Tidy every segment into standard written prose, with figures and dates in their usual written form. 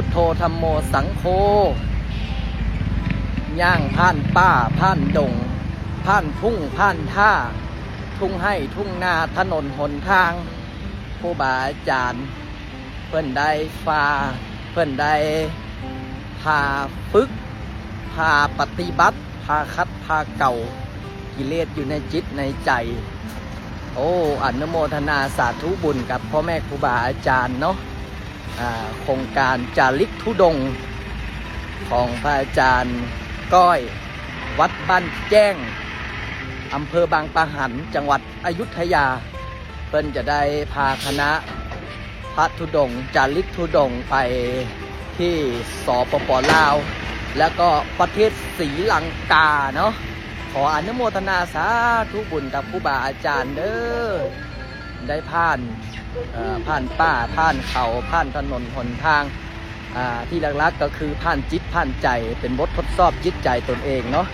ทโธธัมโมสังโฆย่างผ่านป่าผ่านดงผ่านทุ่งผ่านท่าทุ่งให้ทุ่งนาถนนหนทางครูบาอาจารย์เพิ่นได้เพิ่นได้พาฝึกพาปฏิบัติพาคัดพาเก่ากิเลสอยู่ในจิตในใจโอ้อนุโมทนาสาธุบุญกับพ่อแม่ครูบาอาจารย์เนาะโครงการจาริกธุดงค์ของพระอาจารย์ก้อยวัดบ้านแจ้งอำเภอบางปะหันจังหวัดอยุธยาเพิ่นจะได้พาคณะพระธุดงค์จาริกธุดงค์ไปที่สปป.ลาวแล้วก็ประเทศศรีลังกาเนาะขออนุโมทนาสาธุบุญกับครูบาอาจารย์เด้อได้ผ่านป่าผ่านเขาผ่านถนนหนทางที่หลักๆก็คือผ่านจิตผ่านใจเป็นบททดสอบจิตใจตนเองเนาะ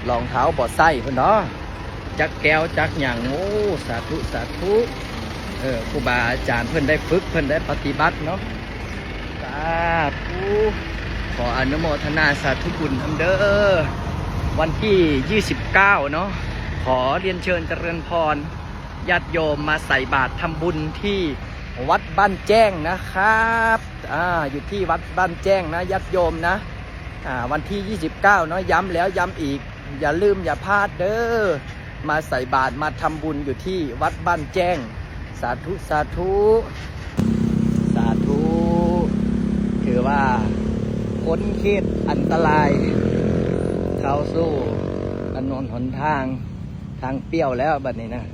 รองเท้าบ่อไส้เพิ่นเนาะจักแก้วจักหยังโอ้สาธุสาธุครูบาอาจารย์เพิ่นได้ฝึกเพิ่นได้ปฏิบัติเนาะสาธุขออนุโมทนาสาธุบุญทำเด้อวันที่29เนาะขอเรียนเชิญเจริญพรญาติโยมมาใส่บาตรทำบุญที่วัดบ้านแจ้งนะครับอยู่ที่วัดบ้านแจ้งนะญาติโยมนะวันที่29เนาะย้ำแล้วย้ำอีกอย่าลืมอย่าพลาดเด้อมาใส่บาตรมาทำบุญอยู่ที่วัดบ้านแจ้งสาธุสาธุสาธุถือว่าพ้นเขตอันตรายเข้าสู่ถนนหนทางเปรี้ยวแล้วบัดนี้นะ